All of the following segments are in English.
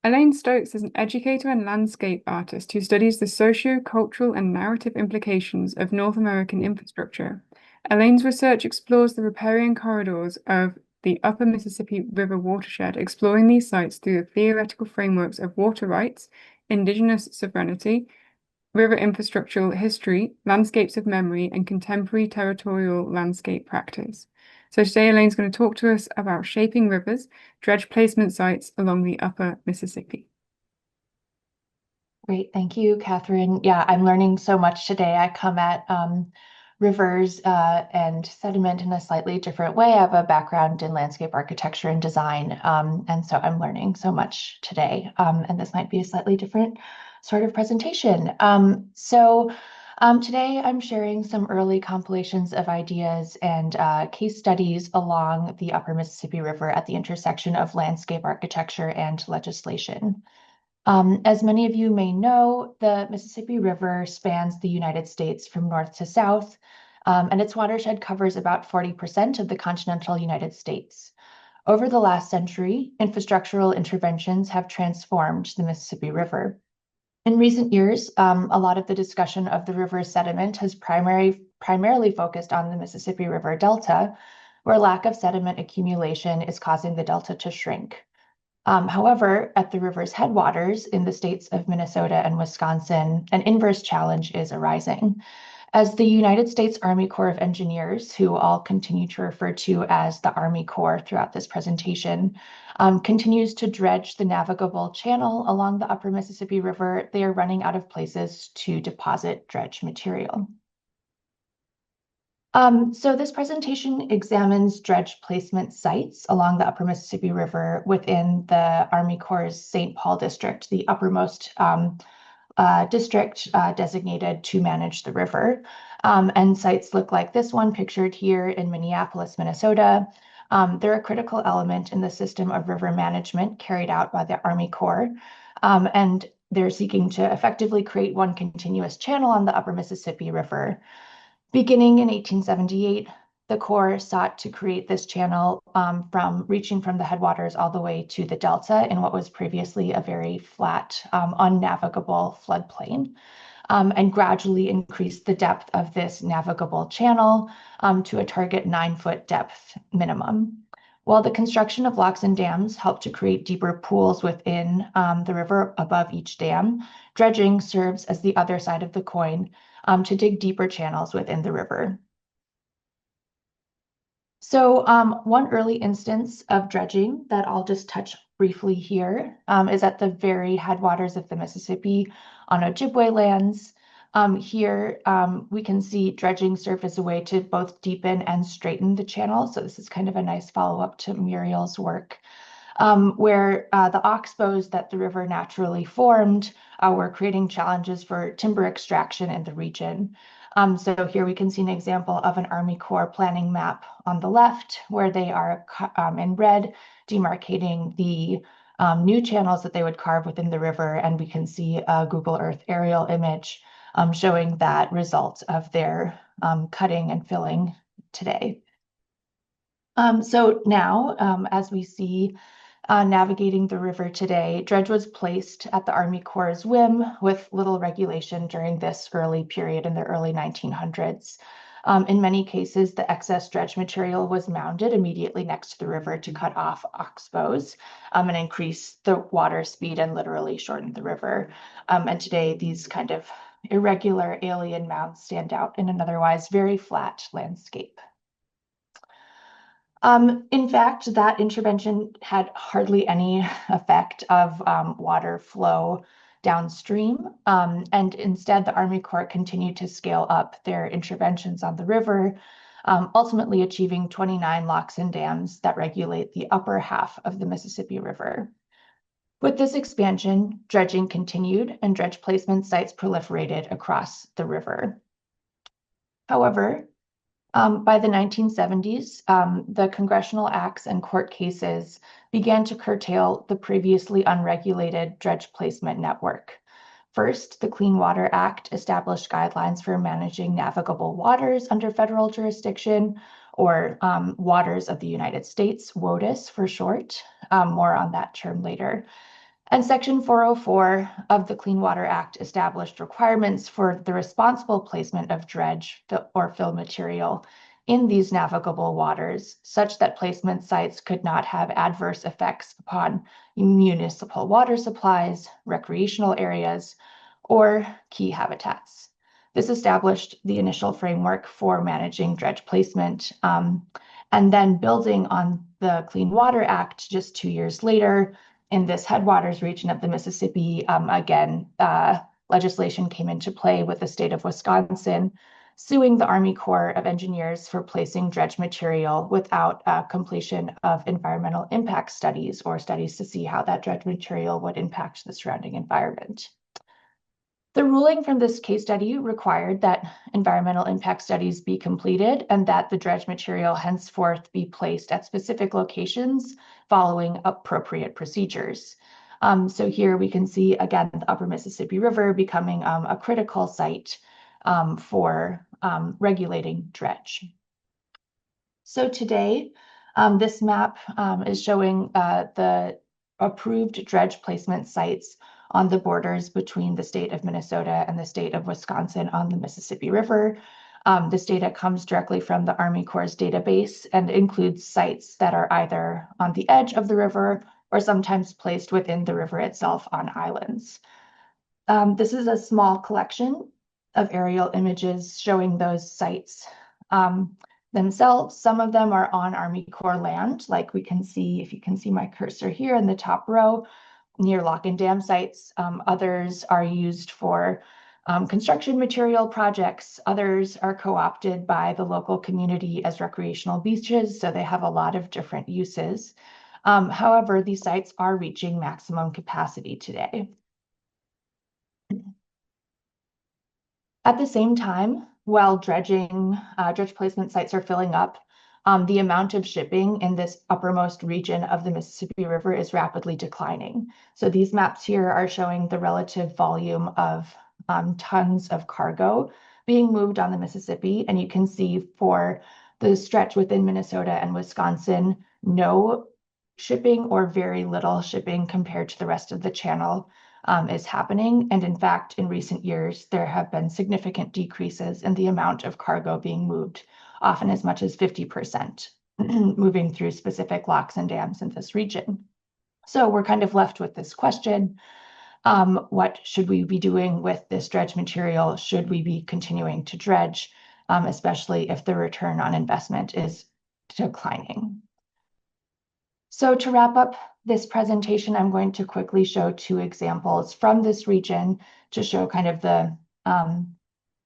Elaine Stokes is an educator and landscape artist who studies the socio-cultural and narrative implications of North American infrastructure. Elaine's research explores the riparian corridors of the Upper Mississippi River Watershed, exploring these sites through the theoretical frameworks of water rights, Indigenous sovereignty, river infrastructural history, landscapes of memory, and contemporary territorial landscape practice. So today Elaine's going to talk to us about shaping rivers, dredge placement sites along the Upper Mississippi. Great, thank you, Catherine. Yeah, I'm learning so much today. I come at rivers and sediment in a slightly different way. I have a background in landscape architecture and design, and so I'm learning so much today. And this might be a slightly different sort of presentation. Today I'm sharing some early compilations of ideas and case studies along the Upper Mississippi River at the intersection of landscape architecture and legislation. As many of you may know, the Mississippi River spans the United States from north to south, and its watershed covers about 40% of the continental United States. Over the last century, infrastructural interventions have transformed the Mississippi River. In recent years, a lot of the discussion of the river's sediment has primarily focused on the Mississippi River Delta, where lack of sediment accumulation is causing the delta to shrink. However, at the river's headwaters in the states of Minnesota and Wisconsin, an inverse challenge is arising. As the United States Army Corps of Engineers, who I'll continue to refer to as the Army Corps throughout this presentation, continues to dredge the navigable channel along the Upper Mississippi River, they are running out of places to deposit dredge material. So this presentation examines dredge placement sites along the Upper Mississippi River within the Army Corps' St. Paul district, the uppermost district designated to manage the river. And sites look like this one pictured here in Minneapolis, Minnesota. They're a critical element in the system of river management carried out by the Army Corps. And they're seeking to effectively create one continuous channel on the Upper Mississippi River. Beginning in 1878, the Corps sought to create this channel from reaching from the headwaters all the way to the delta in what was previously a very flat, unnavigable floodplain, and gradually increased the depth of this navigable channel to a target 9-foot depth minimum. While the construction of locks and dams helped to create deeper pools within the river above each dam, dredging serves as the other side of the coin to dig deeper channels within the river. So one early instance of dredging that I'll just touch briefly here is at the very headwaters of the Mississippi on Ojibwe lands. Here we can see dredging served as a way to both deepen and straighten the channel. So this is kind of a nice follow-up to Muriel's work, where the oxbows that the river naturally formed were creating challenges for timber extraction in the region. So here we can see an example of an Army Corps planning map on the left, where they are in red demarcating the new channels that they would carve within the river. And we can see a Google Earth aerial image showing that result of their cutting and filling today. So now, as we see navigating the river today, dredge was placed at the Army Corps' whim with little regulation during this early period in the early 1900s. In many cases, the excess dredge material was mounded immediately next to the river to cut off oxbows and increase the water speed and literally shorten the river. And today, these kind of irregular alien mounds stand out in an otherwise very flat landscape. In fact, that intervention had hardly any effect of water flow downstream. And instead, the Army Corps continued to scale up their interventions on the river, ultimately achieving 29 locks and dams that regulate the upper half of the Mississippi River. With this expansion, dredging continued and dredge placement sites proliferated across the river. However, by the 1970s, the congressional acts and court cases began to curtail the previously unregulated dredge placement network. First, the Clean Water Act established guidelines for managing navigable waters under federal jurisdiction, or waters of the United States, WOTUS for short. More on that term later. And Section 404 of the Clean Water Act established requirements for the responsible placement of dredge or fill material in these navigable waters, such that placement sites could not have adverse effects upon municipal water supplies, recreational areas, or key habitats. This established the initial framework for managing dredge placement, and then building on the Clean Water Act just 2 years later, in this headwaters region of the Mississippi, again, legislation came into play with the state of Wisconsin suing the Army Corps of Engineers for placing dredge material without completion of environmental impact studies or studies to see how that dredge material would impact the surrounding environment. The ruling from this case study required that environmental impact studies be completed and that the dredge material henceforth be placed at specific locations following appropriate procedures. So here we can see, again, the Upper Mississippi River becoming a critical site for regulating dredge. So today, this map is showing the approved dredge placement sites on the borders between the state of Minnesota and the state of Wisconsin on the Mississippi River. This data comes directly from the Army Corps' database and includes sites that are either on the edge of the river or sometimes placed within the river itself on islands. This is a small collection of aerial images showing those sites themselves. Some of them are on Army Corps land, like we can see, if you can see my cursor here in the top row, near lock and dam sites. Others are used for construction material projects. Others are co-opted by the local community as recreational beaches, so they have a lot of different uses. However, these sites are reaching maximum capacity today. At the same time, while dredge placement sites are filling up, the amount of shipping in this uppermost region of the Mississippi River is rapidly declining. So these maps here are showing the relative volume of tons of cargo being moved on the Mississippi. And you can see for the stretch within Minnesota and Wisconsin, no shipping or very little shipping compared to the rest of the channel is happening. And in fact, in recent years, there have been significant decreases in the amount of cargo being moved, often as much as 50%, moving through specific locks and dams in this region. So we're kind of left with this question. What should we be doing with this dredge material? Should we be continuing to dredge, especially if the return on investment is declining? So to wrap up this presentation, I'm going to quickly show 2 examples from this region to show kind of the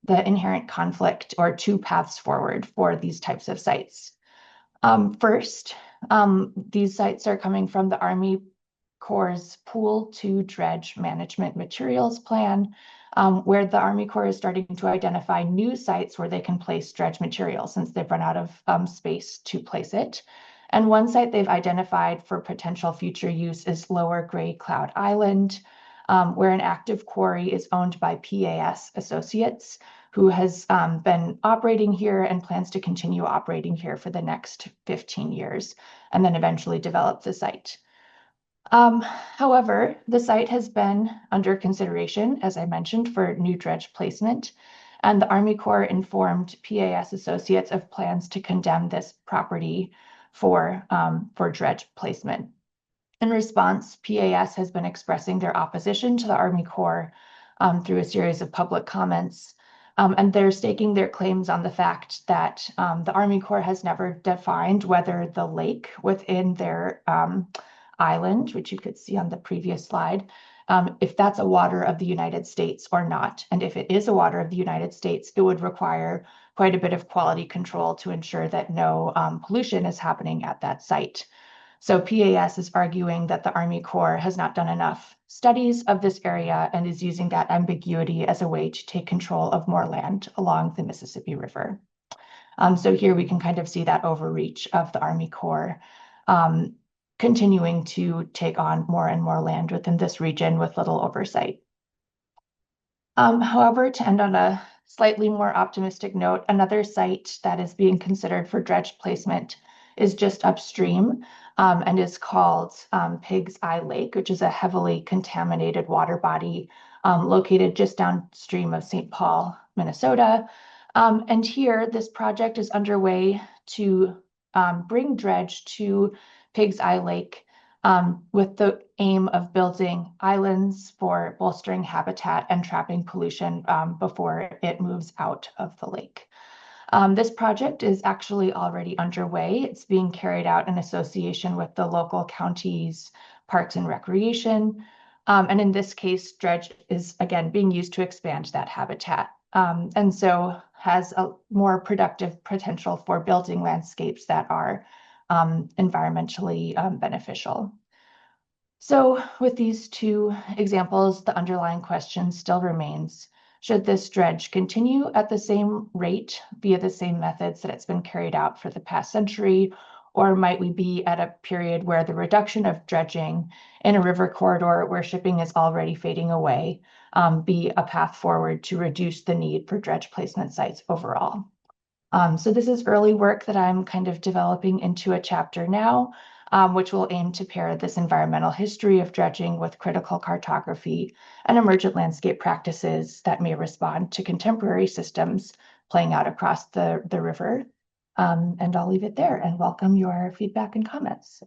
inherent conflict or 2 paths forward for these types of sites. First, these sites are coming from the Army Corps' Pool to Dredge Management Materials Plan, where the Army Corps is starting to identify new sites where they can place dredge material since they've run out of space to place it. And one site they've identified for potential future use is Lower Gray Cloud Island, where an active quarry is owned by PAS Associates, who has been operating here and plans to continue operating here for the next 15 years, and then eventually develop the site. However, the site has been under consideration, as I mentioned, for new dredge placement, and the Army Corps informed PAS Associates of plans to condemn this property for dredge placement. In response, PAS has been expressing their opposition to the Army Corps through a series of public comments, and they're staking their claims on the fact that the Army Corps has never defined whether the lake within their island, which you could see on the previous slide, if that's a water of the United States or not. And if it is a water of the United States, it would require quite a bit of quality control to ensure that no pollution is happening at that site. So PAS is arguing that the Army Corps has not done enough studies of this area and is using that ambiguity as a way to take control of more land along the Mississippi River. So here we can kind of see that overreach of the Army Corps continuing to take on more and more land within this region with little oversight. However, to end on a slightly more optimistic note, another site that is being considered for dredge placement is just upstream and is called Pig's Eye Lake, which is a heavily contaminated water body located just downstream of St. Paul, Minnesota. And here, this project is underway to bring dredge to Pig's Eye Lake with the aim of building islands for bolstering habitat and trapping pollution before it moves out of the lake. This project is actually already underway. It's being carried out in association with the local county's Parks and Recreation. And in this case, dredge is again being used to expand that habitat. And so has a more productive potential for building landscapes that are environmentally beneficial. So with these two examples, the underlying question still remains, should this dredge continue at the same rate via the same methods that it's been carried out for the past century? Or might we be at a period where the reduction of dredging in a river corridor where shipping is already fading away be a path forward to reduce the need for dredge placement sites overall? So this is early work that I'm kind of developing into a chapter now, which will aim to pair this environmental history of dredging with critical cartography and emergent landscape practices that may respond to contemporary systems playing out across the river. And I'll leave it there and welcome your feedback and comments.